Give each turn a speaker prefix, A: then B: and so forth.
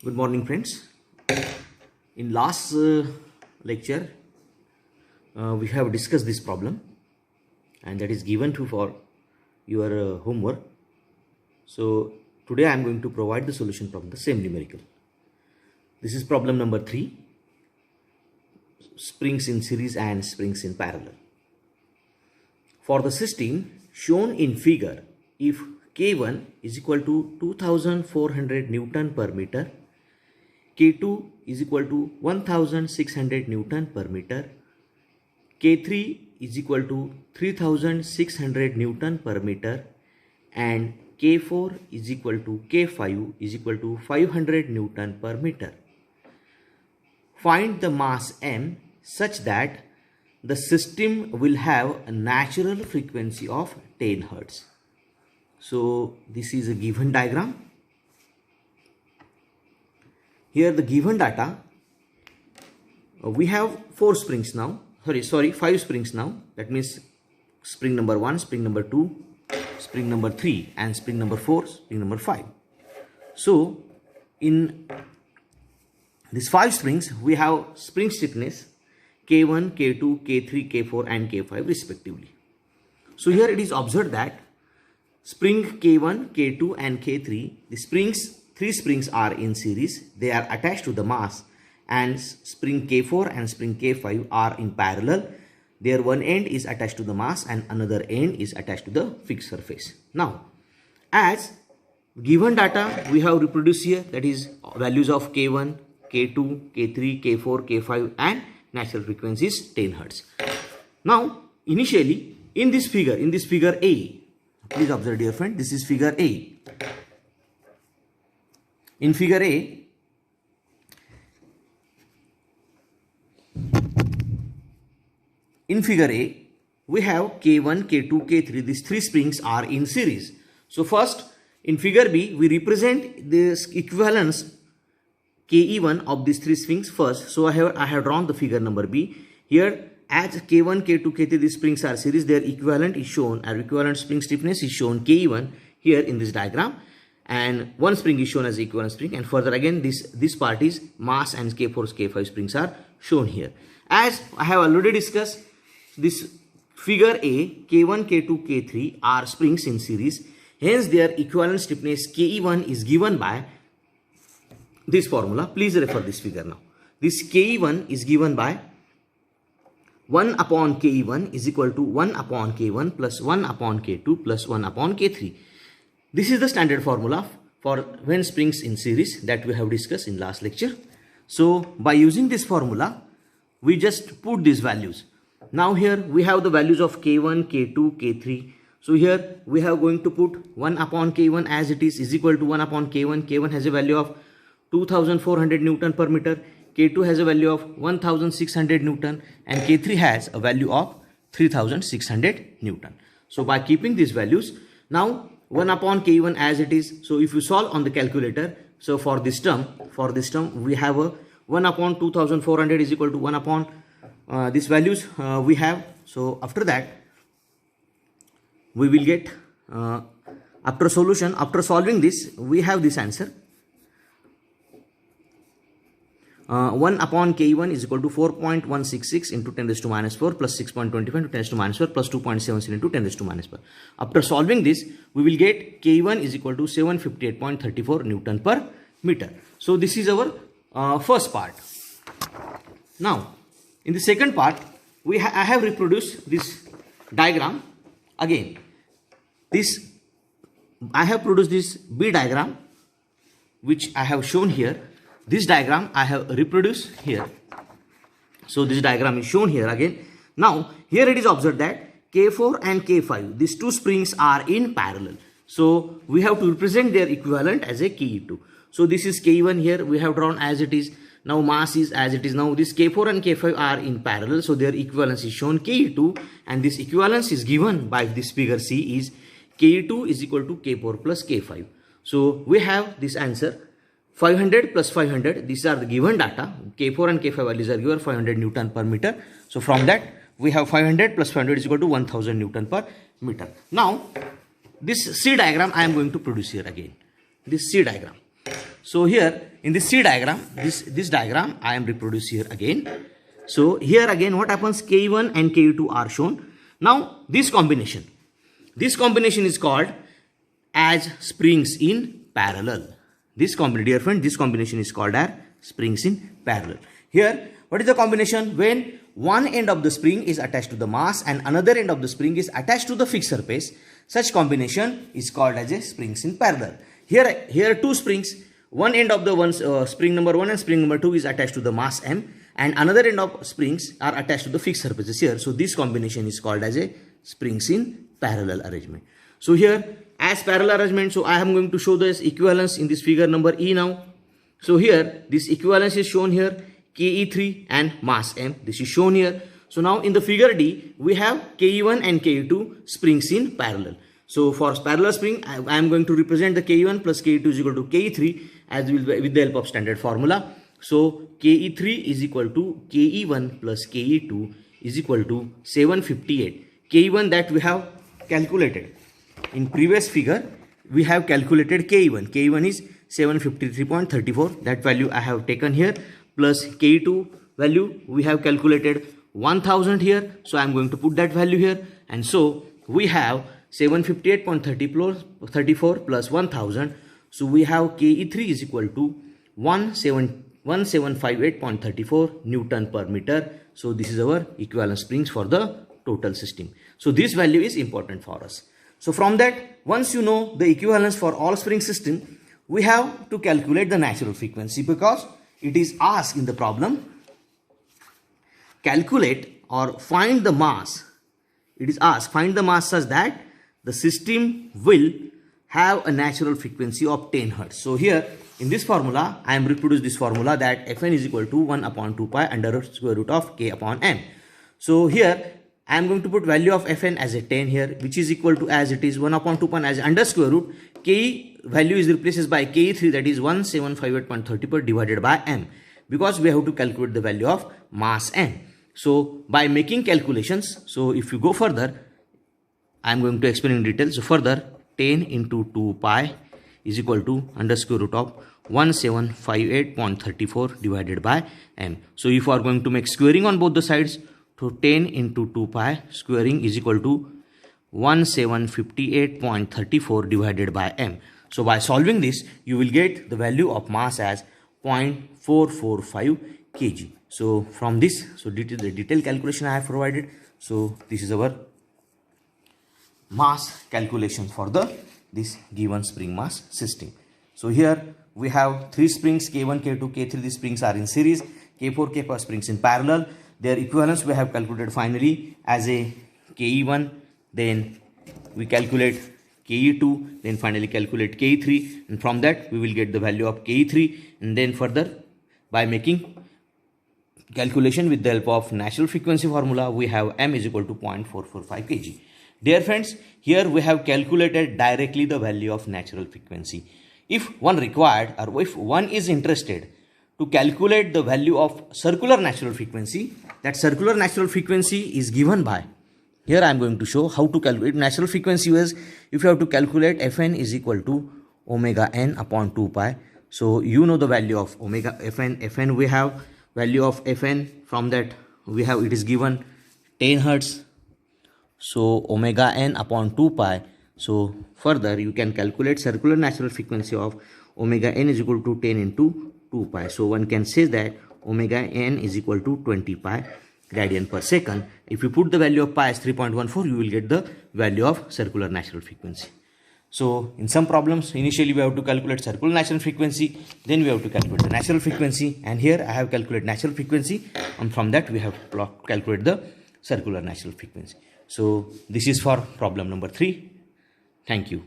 A: Good morning, friends. In last lecture, we have discussed this problem, and that is given to for your homework. So today I am going to provide the solution from the same numerical. This is problem number 3, springs in series and springs in parallel. For the system shown in figure, if K1 is equal to 2400 Newton per meter, K2 is equal to 1600 Newton per meter, K3 is equal to 3600 Newton per meter, and K4 is equal to K5 is equal to 500 Newton per meter. Find the mass m such that the system will have a natural frequency of 10 Hertz. So this is a given diagram. Here the given data, we have 5 springs now. That means spring number 1, spring number 2, spring number 3, and spring number 4, spring number 5. So in these 5 springs, we have spring stiffness K1, K2, K3, K4 and K5 respectively. So here it is observed that spring K1, K2 and K3, the 3 springs are in series. They are attached to the mass, and spring K4 and spring K5 are in parallel. Their one end is attached to the mass and another end is attached to the fixed surface. Now, as given data we have reproduced here, that is values of K1, K2, K3, K4, K5 and natural frequency is 10 Hertz. Now, initially in this figure A, please observe, dear friend, this is figure A. In figure A, we have K1, K2, K3. These 3 springs are in series. So first, in figure B, we represent this equivalence Ke1 of these 3 springs first. So I have drawn the figure number B. Here, as K1, K2, K3, these springs are series, their equivalent is shown, or equivalent spring stiffness is shown Ke1 here in this diagram, and one spring is shown as equivalent spring, and further again this part is mass, and K4, K5 springs are shown here. As I have already discussed, this figure A, K1, K2, K3 are springs in series, hence their equivalent stiffness Ke1 is given by this formula. Please refer this figure now. This Ke1 is given by 1 upon Ke1 is equal to 1 upon K1 plus 1 upon K2 plus 1 upon K3. This is the standard formula for when springs in series that we have discussed in last lecture. So by using this formula, we just put these values. Now here we have the values of K1, K2, K3. So here we have going to put 1 upon K1 as it is equal to 1 upon K1. K1 has a value of 2400 Newton per meter. K2 has a value of 1600 Newton and K3 has a value of 3600 Newton. So by keeping these values, now 1 upon K1 as it is. So if you solve on the calculator, so for this term we have a 1 upon 2400 is equal to 1 upon these values we have. So after that we will get after solving this, we have this answer. 1 upon K1 is equal to 4.166 into 10 raised to minus 4 plus 6.25 into 10 raised to minus 4 plus 2.77 into 10 raised to minus 4. After solving this, we will get K1 is equal to 758.34 Newton per meter. So this is our first part. Now, in the second part, I have reproduced this diagram again. I have produced this B diagram, which I have shown here. This diagram I have reproduced here. So this diagram is shown here again. Now here it is observed that K4 and K5, these 2 springs are in parallel. So we have to represent their equivalent as a Ke2. So this is K1 here, we have drawn as it is. Now mass is as it is. Now this K4 and K5 are in parallel. So their equivalence is shown Ke2, and this equivalence is given by this figure C is Ke2 is equal to K4 plus K5. So we have this answer 500 plus 500, these are the given data. K4 and K5 values are given 500 Newton per meter. So from that we have 500 plus 500 is equal to 1000 Newton per meter. Now this C diagram I am going to produce here again. This C diagram. So here in this C diagram, this diagram I am reproduced here again. So here again what happens, Ke1 and Ke2 are shown. Now this combination is called as springs in parallel. Dear friend, this combination is called as springs in parallel. Here, what is the combination? When one end of the spring is attached to the mass and another end of the spring is attached to the fixed surface, such combination is called as a springs in parallel. Here two springs, one end of the spring number 1 and spring number 2 is attached to the mass m, and another end of springs are attached to the fixed surfaces here. So this combination is called as a springs in parallel arrangement. So here as parallel arrangement, so I am going to show this equivalence in this figure number E now. So here this equivalence is shown here, Ke3 and mass m, this is shown here. So now in the figure D we have Ke1 and Ke2 springs in parallel. So for parallel spring I am going to represent the Ke1 plus Ke2 is equal to Ke3 as with the help of standard formula. So Ke3 is equal to Ke1 plus Ke2 is equal to 758. Ke1 that we have calculated. In previous figure, we have calculated Ke1. Ke1 is 753.34. That value I have taken here. Plus Ke2 value we have calculated 1000 here. So I am going to put that value here. And so we have 758.34 plus 1000. So we have Ke3 is equal to 1758.34 Newton per meter. So this is our equivalent springs for the total system. So this value is important for us. So from that, once you know the equivalence for all spring system, we have to calculate the natural frequency, because it is asked in the problem, calculate or find the mass. It is asked, find the mass such that the system will have a natural frequency of 10 Hz. So here in this formula, I am reproduced this formula that Fn is equal to 1 upon 2 pi under square root of K upon M. So here I am going to put value of Fn as a 10 here, which is equal to, as it is, 1 upon 2 pi as under square root. K value is replaced by Ke3, that is 1758.30 divided by M, because we have to calculate the value of mass M. So by making calculations, so if you go further, I am going to explain in detail. So further, 10 into 2 pi is equal to under square root of 1758.34 divided by M. So if you are going to make squaring on both the sides, so 10 into 2 pi squaring is equal to 1758.34 divided by M. So by solving this, you will get the value of mass as 0.445 kg. So from this, so the detailed calculation I have provided. So this is our mass calculation for this given spring mass system. So here we have three springs, K1, K2, K3. These springs are in series. K4, K5 springs in parallel. Their equivalence we have calculated finally as a Ke1, then we calculate Ke2, then finally calculate Ke3, and from that we will get the value of Ke3, and then further by making calculation with the help of natural frequency formula, we have M is equal to 0.445 kg. Dear friends, here we have calculated directly the value of natural frequency. If one required, or if one is interested to calculate the value of circular natural frequency, that circular natural frequency is given by, here I am going to show how to calculate natural frequency. Is if you have to calculate Fn is equal to omega n upon 2 pi. So you know the value of omega Fn we have value of Fn, from that we have, it is given 10 Hz. So omega n upon 2 pi. So further you can calculate circular natural frequency of omega n is equal to 10 into 2 pi. So one can say that omega n is equal to 20 pi radian per second. If you put the value of pi as 3.14, you will get the value of circular natural frequency. So in some problems, initially we have to calculate circular natural frequency, then we have to calculate the natural frequency, and here I have calculated natural frequency, and from that we have calculated the circular natural frequency. So this is for problem number 3. Thank you.